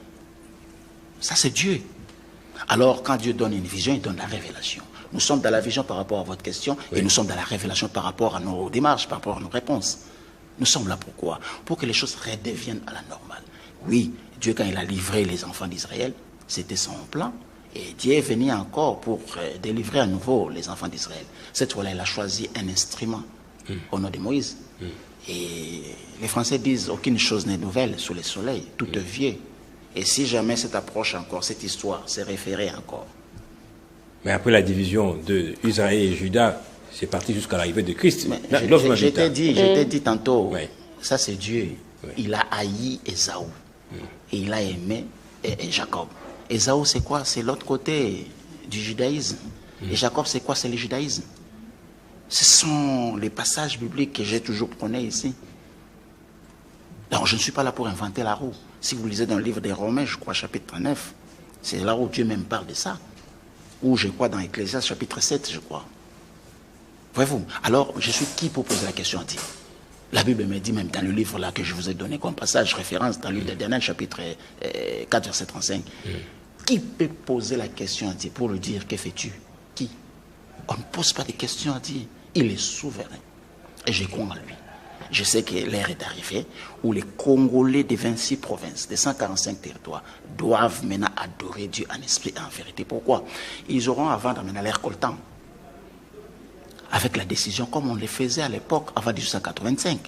Speaker 2: Ça c'est Dieu. Alors quand Dieu donne une vision, il donne la révélation. Nous sommes dans la vision par rapport à votre question et nous sommes dans la révélation par rapport à nos démarches, par rapport à nos réponses. Nous sommes là pourquoi? Pour que les choses redeviennent à la normale. Oui, Dieu quand il a livré les enfants d'Israël, c'était son plan. Et Dieu est venu encore pour délivrer à nouveau les enfants d'Israël. Cette fois-là, il a choisi un instrument au nom de Moïse. Et les Français disent, aucune chose n'est nouvelle sous le soleil, tout est vieux. Et si jamais cette approche encore, cette histoire s'est référée encore.
Speaker 1: Mais après la division d'Israël et Juda, c'est parti jusqu'à l'arrivée de Christ.
Speaker 2: Je t'ai dit tantôt, ça c'est Dieu. Il a haï Ésaü. Et il a aimé Jacob. Ésaü, c'est quoi? C'est l'autre côté du judaïsme. Et Jacob, c'est quoi? C'est le judaïsme. Ce sont les passages bibliques que j'ai toujours prônés ici. Donc, je ne suis pas là pour inventer la roue. Si vous lisez dans le livre des Romains, je crois, chapitre 9, c'est là où Dieu même parle de ça. Ou je crois dans Ecclésiaste, chapitre 7, je crois. Voyez-vous? Alors, je suis qui pour poser la question à Dieu? La Bible me dit même dans le livre là que je vous ai donné comme passage, référence, dans le livre de Daniel, chapitre 4, verset 35. Qui peut poser la question à Dieu pour lui dire, que fais-tu? Qui? On ne pose pas de questions à Dieu. Il est souverain. Et je crois en lui. Je sais que l'ère est arrivée où les Congolais des 26 provinces, des 145 territoires, doivent maintenant adorer Dieu en esprit et en vérité. Pourquoi? Ils auront avant d'amener l'ère coltan. Avec la décision comme on le faisait à l'époque, avant 1885.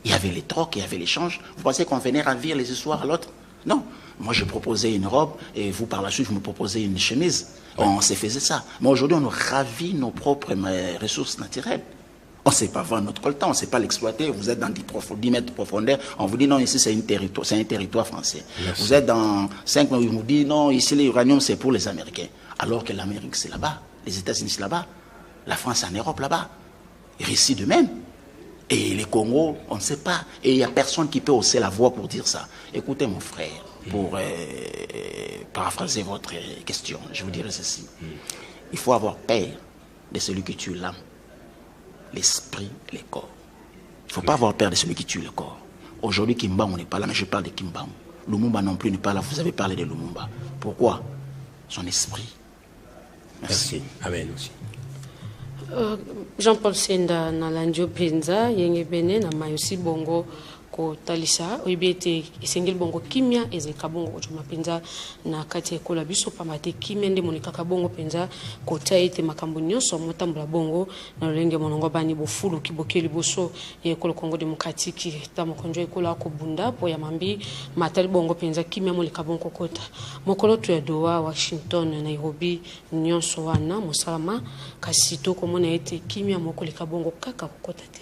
Speaker 2: Il y avait les trocs, il y avait l'échange. Vous pensez qu'on venait ravir les histoires à l'autre? Non. Moi, je proposais une robe et vous, par la suite, vous me proposez une chemise. On se faisait ça. Mais aujourd'hui, on ravit nos propres ressources naturelles. On ne sait pas vendre notre coltan, on ne sait pas l'exploiter. Vous êtes dans 10 mètres de profondeur, on vous dit non, ici c'est un territoire français. Merci. Vous êtes dans 5 mètres, on vous dit non, ici l'uranium c'est pour les Américains. Alors que l'Amérique c'est là-bas, les États-Unis c'est là-bas, la France c'est en Europe là-bas, et Russie de même. Et les Congo, on ne sait pas. Et il n'y a personne qui peut hausser la voix pour dire ça. Écoutez mon frère, pour paraphraser votre question, je vous dirais ceci. Il faut avoir peur de celui qui tue l'âme, l'esprit, le corps. Il ne faut pas avoir peur de celui qui tue le corps. Aujourd'hui, Kimba, on n'est pas là, mais je parle de Kimba. Lumumba non plus n'est pas là, vous avez parlé de Lumumba. Pourquoi? Son esprit. Merci.
Speaker 1: Amen aussi.
Speaker 3: Jean-Paul Senda na landio penza yenge bene na mayosi bongo ko talisa oibete isengel bongo kimia ezeka bongo ko penza na kati ya kola biso pamate kimia ndi monika bongo penza ko taite makambo nyonso motambola bongo na lenge monongo bani bofulu kibokeli boso ye kolo Congo démocratique ta mokonjo ekola ko bunda po ya mambi matali bongo penza kimia molika bongo kota mokolo tu ya doa Washington Nairobi nyonso wana mosalama kasito komona ete kimia mokolika bongo kaka kokota te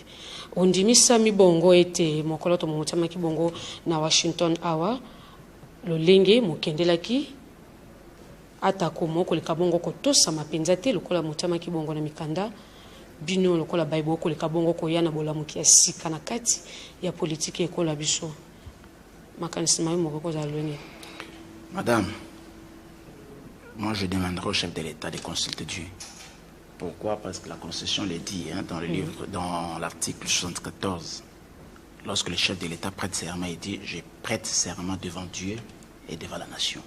Speaker 3: ondimisa mibongo ete mokolo to motama kibongo na Washington awa lolenge mokendelaki atako mokolika bongo kotosa mapenza te lokola motama kibongo na mikanda bino lokola Bible kolika bongo ko yana bolamuki ya sika na kati ya politique ekola biso makanisi mayo moko za lwenge.
Speaker 2: Madame, moi je demanderai au chef de l'État de consulter Dieu. Pourquoi? Parce que la Constitution le dit dans le livre, dans l'article 74. Lorsque le chef de l'État prête serment, il dit: je prête serment devant Dieu et devant la nation.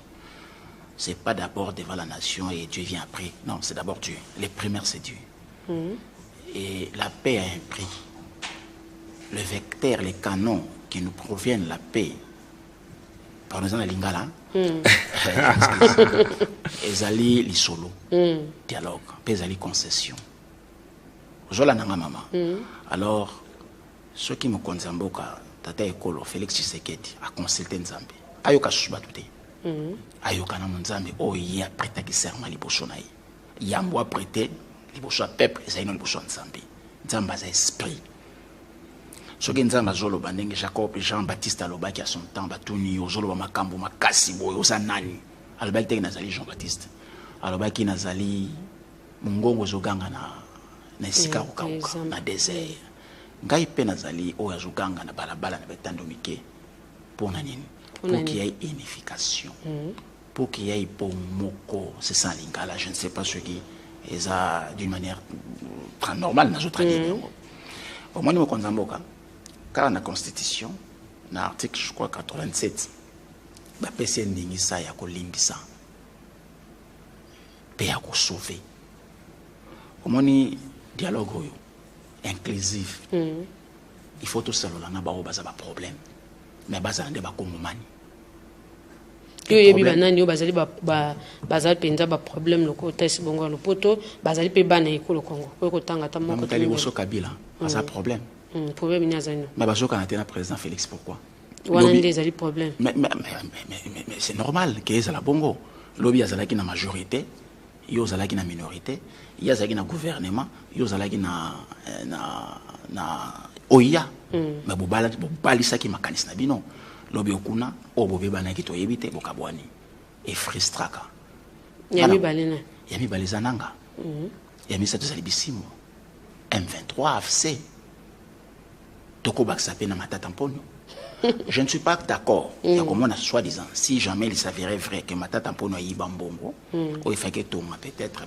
Speaker 2: Ce n'est pas d'abord devant la nation et Dieu vient après. Non, c'est d'abord Dieu. Les primaires, c'est Dieu. Et la paix a un prix. Le vecteur, les canons qui nous proviennent de la paix, parlons-en à Lingala, ezali lisolo, dialogue, ezali concession. Jola nanga mama. Alors, ceux qui me konzamboka, tata ekolo, Félix Tshisekedi, a consulté Nzambe. Ayoka shuba tute. Ayoka na Nzambe, oh y a prêté qui serment liboso na ye. Yambo a prêté liboso a peuple, ezali no liboso Nzambe. Nzambe a esprit. Soki Nzambe azoloba ndenge Jacob Jean-Baptiste alobaki à son temps batuni ozoloba makambo makasi boyo oza nani alobaki teke nazali Jean-Baptiste alobaki nazali mungongo zoganga na esika kokauka na désert ngai pe nazali oyo azoganga na balabala na betando mike mpona nini pour qu'il y ait unification pour qu'il y ait pomoko c'est ça lingala je ne sais pas ce qui est d'une manière très normale na autre au moins nous konzamboka car la Constitution, dans l'article, je crois, 87, la PC Ningisa ya kolimbisa. Pe ya ko sauver. Au moins, dialogue inclusif. Il faut tout ça, là, ba problème. Mais baza nde ba kongomani.
Speaker 3: Yo yebi banani yo bazali bazali penza ba problème loko tesi bongo lo poto bazali pe bana ekolo Congo. Ko tanga ta moko
Speaker 2: tali boso Kabila, baza problème.
Speaker 3: Problème ni azano.
Speaker 2: Mais bazo kana tena président Félix pourquoi?
Speaker 3: Wana des ali problème.
Speaker 2: Mais c'est normal que ça la bongo. Lobi azalaki na majorité, yo azalaki na minorité, yo azalaki na gouvernement, yo azalaki na oya. Mais bobali saki makanisi na bino. Lobi okuna obobe banaki to yebite bokabwani. Et frustraka.
Speaker 3: Yami balena.
Speaker 2: Yami balezananga. Yami sa tozali bisimo. M23 AFC. Je ne suis pas d'accord. Soi-disant, si jamais il s'avérait vrai que Matata Mpono a Ibambongo, ou il fait que peut-être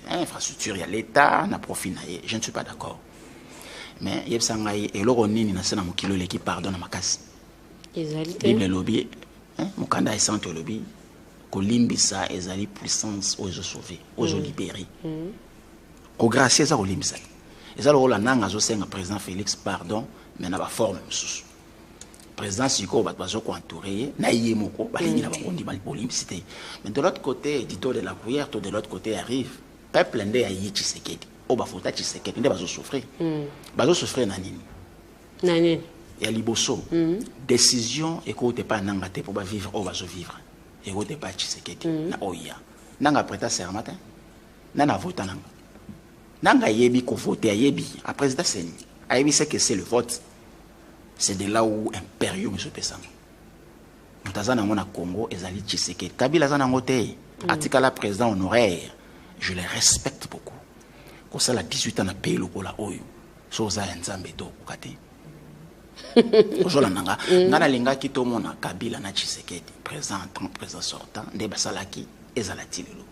Speaker 2: infrastructure, il y a l'État, on a profit. Je ne suis pas d'accord. Mais il y a et l'Oronini n'a pas kilo qui pardonne à ma casse. Libre lobby, mon candidat est sans lobby, que l'imbissa est la puissance aux sauvés, aux libérés. Au gracieux à l'Imbissa. Et ça, le président Félix, pardon. Mais na ba forme sous président Siko ba bazo ko entouré na yemoko ba lingi na ba kondi ba politicité. Mais de l'autre côté édito de la cuillère de l'autre côté arrive peuple ndé ya yi Tshisekedi o ba fota Tshisekedi ndé bazo souffrir na nini ya liboso décision écoute pas nanga te pour ba vivre o bazo vivre écoute pas Tshisekedi na oya nanga prêta serment nana vota nanga yebi ko voter yebi à président Seni ayebi c'est que c'est le vote. C'est de là où impérieux monsieur Pessan. Nous avons na Congo ezali Tshisekedi. Kabila zana ngote. Atikala président honoraire. Je les respecte beaucoup. Comme ça la 18 ans na pays lokola oyo. Soza Nzambe to kate. ozola nanga ngana linga kito mona Kabila na Tshisekedi président sortant nde basalaki ezalati lelo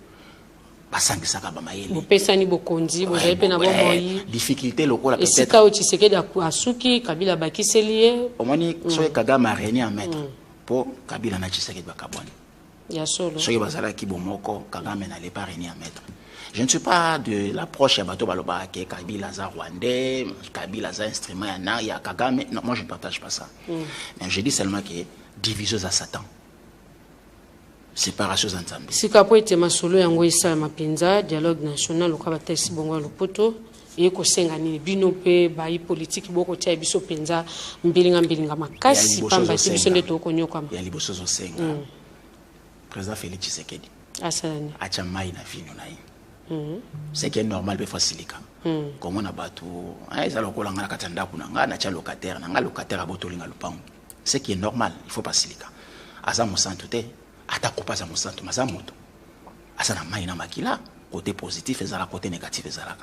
Speaker 2: basangisaka bamayele
Speaker 3: bopesani bokonzi bozali pe na bomoi
Speaker 2: difficulté lokola peut-être
Speaker 3: esika o Tshisekedi asuki Kabila bakiseli ye
Speaker 2: omoni soki Kagame areni à mettre po Kabila na Tshisekedi bakabwani
Speaker 3: ya solo
Speaker 2: soki bazalaki bomoko Kagame n'allait pas régner à mettre. Je ne suis pas de l'approche à bateau baloba que Kabila za rwandais, Kabila za instrument ya Kagame. Non, moi je ne partage pas ça. Mais je dis seulement que diviseuse à Satan. Séparation à Nzambe.
Speaker 3: Sika po ete masolo yango isa mapenza dialogue national okaba tesi bongo lopoto e ko senga ni bino pe bayi politique boko tia biso penza mbilinga makasi pamba biso nde to konyoka
Speaker 2: ya liboso zo senga. Président Félix Tshisekedi.
Speaker 3: Asalani.
Speaker 2: Acha mai na fino na ye. C'est qui est normal, il faut faciliter. Comme on a battu, ils ont collé la katanda pour n'a locataire, n'a locataire à botolinga le pang. C'est qui est normal, il faut faciliter. Asa mon sang tout est, attaque pas à mon sang tout, mais à moto. Asa na maïna makila, côté positif et la côté négatif et la.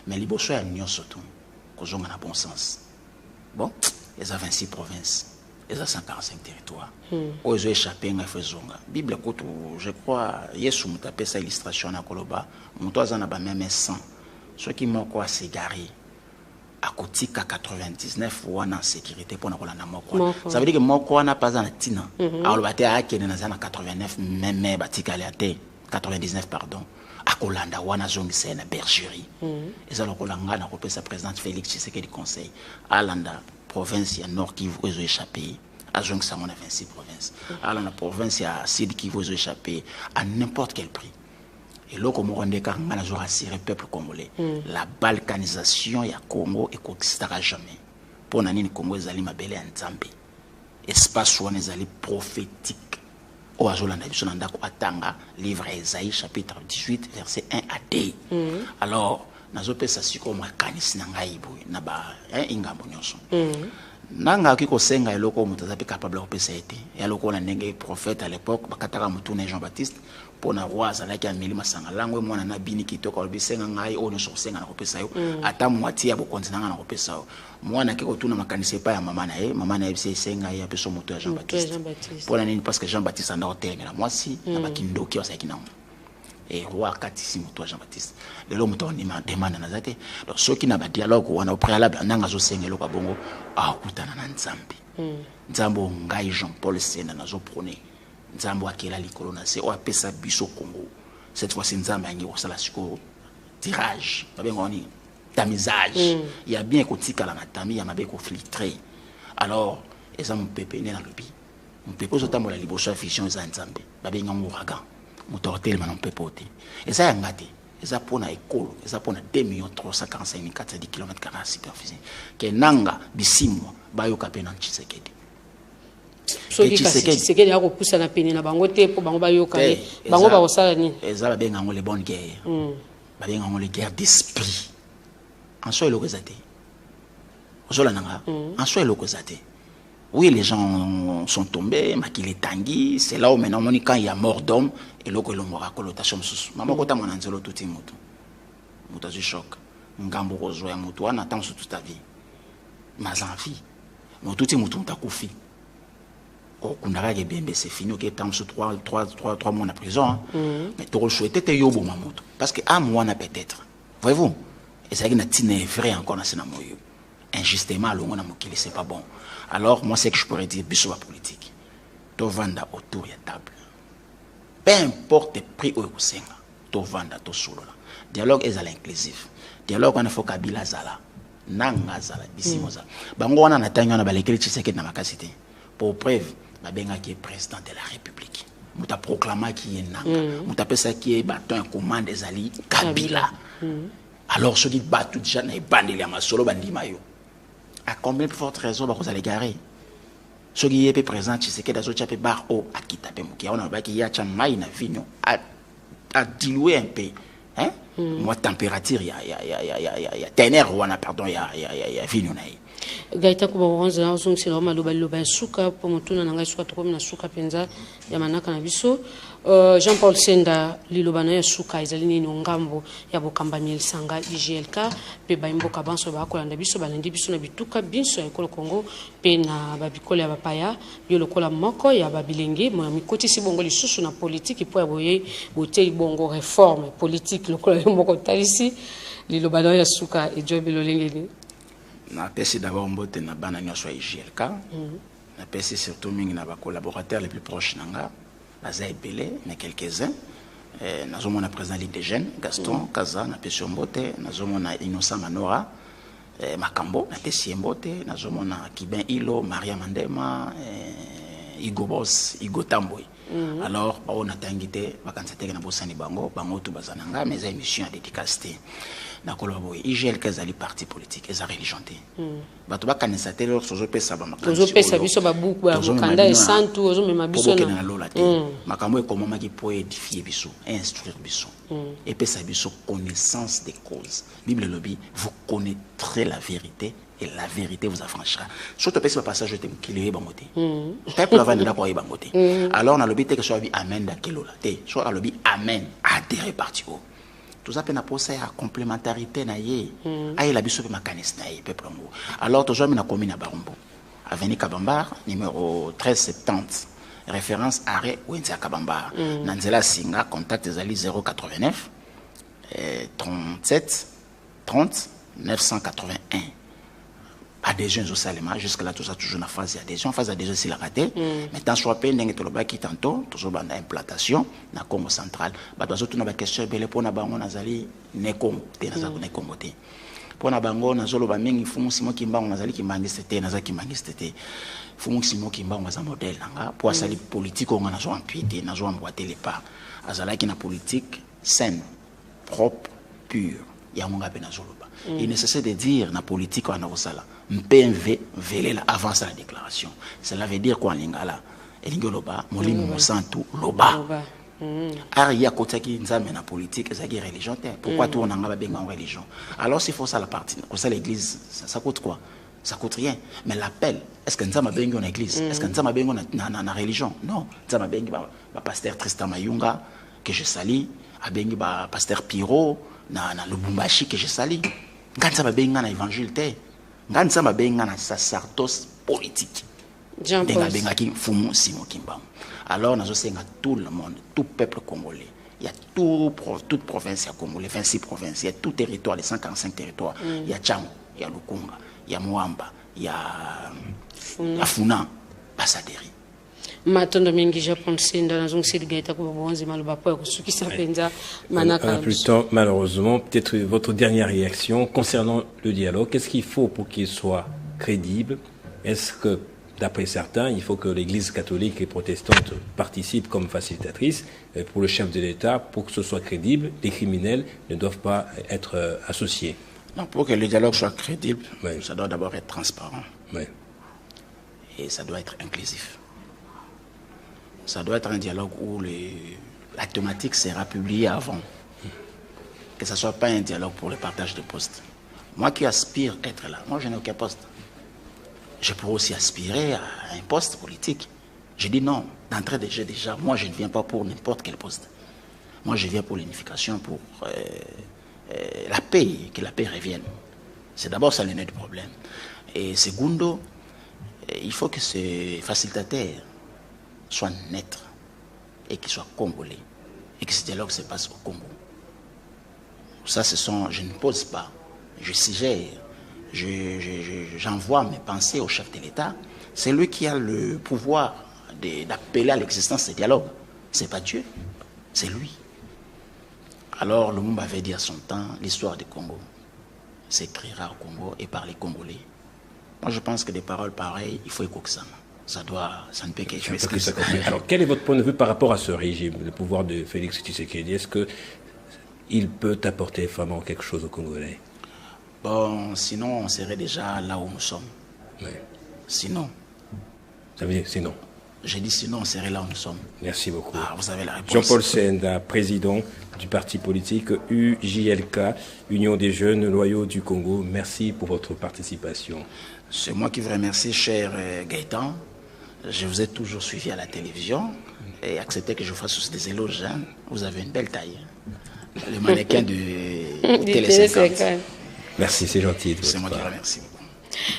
Speaker 2: Mais les bosseurs à l'union surtout, qu'on a bon sens. Bon, ils ont 26 provinces. Ils ont 145 territoires. Ils ont échappé à la Bible, je crois, Yesu m'a tapé sa illustration à Koloba. Mon toit en a même 100. Ceux qui m'ont quoi s'égaré à côté 99 ou en sécurité pour la mort. Ça veut dire que mon quoi n'a pas en tina. Alors le bâtiment a qui est dans 89 même batika aléaté 99 pardon. À Kolanda wana zone c'est une bergerie. Et ça le Kolanga n'a repris sa présidente Félix Tshisekedi conseil. Alanda province Nord Kivu ils ont échappé. À Zong ça on a 26 provinces. Alors la province à Sud Kivu ils ont échappé à n'importe quel prix. Et là, comme on dit, on a rassuré le peuple congolais. La balkanisation du Congo n'existera jamais. Pour nous, le Congo est mabele en Zambie. Espace où on est prophétique. Au Azolanda, on a livre Esaïe, chapitre 18, verset 1 à 2. Alors, nous avons fait ça comme un canis nangaïbou, naba, ingambo nyonso. Nanga kiko senga eloko mutazapi capable de faire ça. Et alors, on a un prophète à l'époque, bakataka mutune Jean-Baptiste. Pour na roi azalaki ya milima sanga lango mwana na bini kitoko bisenga ngai ono sosenga na kopesa yo ata mwati ya bokonzi nanga na kopesa yo mwana kiko tuna makanise pa ya mama na ye senga ya peso moto ya Jean-Baptiste pour la nini parce que Jean-Baptiste anda hotel na mwasi na bakindoki wasaki na et roi katisi moto ya Jean-Baptiste lelo moto ni ma demande na zate donc ceux qui na ba dialogue wana au préalable nanga zo sengelo ka bongo akutana na Nzambe Nzambo ngai Jean-Paul Sena na zo prôner Nzambo akela likolo na se o apesa biso Congo cette fois-ci Nzambo angi osala siko tirage babengo ni tamisage il y a bien kotika la matami ya mabe ko filtrer alors eza mon pépé né na lobi mon pépé zotambola liboso fiction eza Nzambe babenga ngouragan motortel manon pépoté eza yangate eza pona ekolo eza pona 2,345,410 km² superficie ke nanga bisimwa bayoka pe na Tshisekedi
Speaker 3: soki kasi Tshisekedi ako pusa na pene na bango te po bango bayoka bango ba osala ni
Speaker 2: eza babenga ngo les bonnes guerres babenga ngo les guerres d'esprit en soi eloko ezate ozola nanga en soi eloko ezate oui les gens sont tombés makili tangi c'est là où maintenant on quand il y a mort d'homme eloko elongwaka kolotation mosusu mama kota mwana nzelo tuti moto moto azwi choc ngambo kozwa ya moto wana tant sur toute ta vie mais en vie moto tuti moto mutakufi au Kundara bien c'est fini ok tant sur 3 mois en prison mais tu le souhaitais te yobo mamoto parce que à moi na peut-être voyez-vous et ça qui n'a tine vrai encore dans ce moyo injustement le on a mokili c'est pas bon alors moi c'est que je pourrais dire biso politique to vanda autour de la table peu importe le prix au senga to vanda to solo là dialogue est à l'inclusif dialogue on a faut Kabila zala nanga zala bisimoza bango wana na tanyo na balekeli Tshisekedi na makasité pour preuve babenga qui est président de la République muta proclama qui est nanga muta pesa qui est bâton commande ezali Kabila alors ceux qui battent déjà na bandeli ya masolo bandima yo à combien de fortes raisons ba kozala garé ceux qui est présent Tshisekedi azo tchape bar o akita pe mukia on ba ki ya cha mai na vinyo a diluer un peu moi température ya ténère wana pardon ya vinyo na
Speaker 3: gaita ko bonza na zong sila maloba loba suka po mutuna na ngai suka to na suka penza ya manaka na biso Jean-Paul Senda liloba na ya suka ezali nini ngambo ya bokambani sanga IGLK pe baimbo kabanso ba kolanda biso balandi biso na bituka binso ya Congo pe na babikole ya bapaya yo lokola moko ya babilenge mo mikoti si bongo lisusu na politique po ya boye bote bongo réforme politique lokola moko talisi liloba na ya suka e job lolengeni
Speaker 2: na pesi d'abord mbote na bana nyonso ya IGLK na pesi surtout mingi na ba collaborateurs les plus proches nanga baza ebele mais quelques-uns nazomona président Ligue des Jeunes Gaston Kaza na pesi mbote nazomona Innocent Manora Makambo na pesi mbote nazomona Kiben Ilo Maria Mandema Igo Boss Igo Tamboy alors on a tangité vacances na bosani bango tu bazananga mais émission à dédicacité na koloboy IGLK ezali parti politique eza religion te bato bakanisa te lor sozo pesa ba makanisi
Speaker 3: sozo pesa biso ba buku ba mukanda e santu ozo mema biso
Speaker 2: na lola te makambo e komoma ki po édifier biso instruire biso et pesa biso connaissance des causes Bible lobby vous connaîtrez la vérité et la vérité vous affranchira surtout pesa passage te mukili ba moté peuple va nda ko ba moté alors na lobby te que soit bi amen da kelola te soit lobby amen adhérer parti au tout ça pena posa ya complémentarité na ye ayi la biso pe makanis na ye peuple ngo alors toujours na commune à Barumbu avenue Kabambar numéro 1370 référence arrêt Wenza Kabambar na nzela singa contact ezali 089 37 30 981 adhésion au Salema jusque là tout ça toujours en phase d'adhésion c'est la raté maintenant soit peine ngi toloba ki tantôt toujours banda implantation na Congo central ba dozo tuna ba question bele pona bango nazali ne Congo te nazali ne Congo te pona bango nazolo ba mingi fumu simo kimbango nazali kimbangiste te nazali kimbangiste te fumu simo kimbango za modèle nanga pour asali politique on nazo ampuité nazo emboîter les pas azala ki na politique saine propre pure ya monga pe nazolo ba il est nécessaire de dire na politique on a osala MPMV velela avance la déclaration. Cela veut dire quoi en lingala? Elingoloba, molimo mosantu loba. Aria kotaki nzame na politique, ça qui religion. Pourquoi tout on a bien en religion? Alors s'il faut ça la partie, comme ça l'église, ça coûte quoi? Ça coûte rien. Mais l'appel, est-ce que nzama bengi en église? Est-ce que nzama bengi na religion? Non. Nzama bengi ba pasteur Tristan Mayunga que je salue, a bengi ba pasteur Piro na Lubumbashi que je salue. Nzama bengi na évangile te. Nganza mabenga na sacerdoce politique. Jean-Paul Bengaki fumu simo kimbango. Alors nazo senga tout le monde, tout peuple congolais. Il y a toute province ya congolais, 26 provinces, il y a tout territoire, les 145 territoires. Il y a Tchango, il y a Lukunga, il y a Mwamba, il y a Funa, Basaderi.
Speaker 3: Matondo mingi Japon Senda na zong sidi gaita ko bonzi maloba po ko sukisa penza manaka.
Speaker 1: Plus temps malheureusement peut-être votre dernière réaction concernant le dialogue, qu'est-ce qu'il faut pour qu'il soit crédible? Est-ce que d'après certains, il faut que l'Église catholique et protestante participent comme facilitatrice pour le chef de l'État pour que ce soit crédible, les criminels ne doivent pas être associés?
Speaker 2: Non, pour que le dialogue soit crédible, ça doit d'abord être transparent. Et ça doit être inclusif. Ça doit être un dialogue où la thématique sera publiée avant. Que ce ne soit pas un dialogue pour le partage de postes. Moi qui aspire à être là, moi je n'ai aucun poste. Je pourrais aussi aspirer à un poste politique. Je dis non, d'entrée de jeu déjà, moi je ne viens pas pour n'importe quel poste. Moi je viens pour l'unification, pour la paix, que la paix revienne. C'est d'abord ça le nœud du problème. Et secondo, il faut que ce facilitateur soit neutre et qu'il soit congolais et que ce dialogue se passe au Congo. Ça, je ne pose pas, je suggère, j'envoie mes pensées au chef de l'État. C'est lui qui a le pouvoir d'appeler à l'existence de ce dialogue. C'est pas Dieu, c'est lui. Alors, le monde avait dit à son temps, l'histoire du Congo s'écrira au Congo et par les Congolais. Moi, je pense que des paroles pareilles, il faut écouter ça. Ça ne peut qu'être exclusif.
Speaker 1: Alors, quel est votre point de vue par rapport à ce régime, le pouvoir de Félix Tshisekedi? Est-ce qu'il peut apporter vraiment quelque chose aux Congolais?
Speaker 2: Bon, sinon, on serait déjà là où nous sommes.
Speaker 1: Oui.
Speaker 2: Sinon.
Speaker 1: Ça veut dire sinon?
Speaker 2: J'ai dit sinon on serait là où nous sommes.
Speaker 1: Merci beaucoup.
Speaker 2: Ah, vous avez la réponse.
Speaker 1: Jean-Paul Senda, président du parti politique UJLK, Union des jeunes loyaux du Congo. Merci pour votre participation.
Speaker 2: C'est moi qui vous remercie, cher Gaëtan. Je vous ai toujours suivi à la télévision et accepté que je fasse aussi des éloges. Hein. Vous avez une belle taille. Le mannequin de Télé 50.
Speaker 1: Merci, c'est gentil.
Speaker 2: C'est moi qui vous remercie.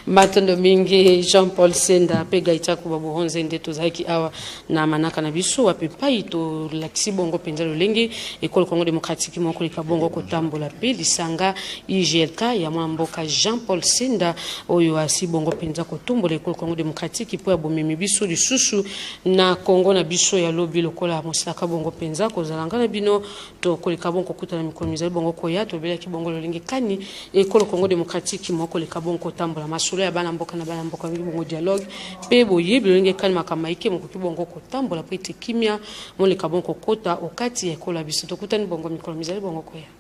Speaker 3: Matondo mingi Jean-Paul Senda pe gaita ko babuhonze nde tozaki awa na manaka na biso ape pai to laksi bongo penza lolenge école Congo démocratique moko lika bongo ko tambola pe lisanga IGLK ya mwamboka Jean-Paul Senda oyo asi bongo penza ko tumbola école Congo démocratique po ya bomemi biso lisusu na Congo na biso ya lobi lokola mosaka bongo penza ko zalanga na bino to ko lika bongo kutana mikolo mizali bongo ko ya to bela ki bongo lolenge kani école Congo démocratique moko lika bongo tambola masolo ya bana mboka na bana mboka bongo dialogue pe boye bilenge kalma kama ike moko bongo kotambola pe te kimia mo le kabongo kota okati ya ekola biso tokutani bongo mikolo mizali bongo koya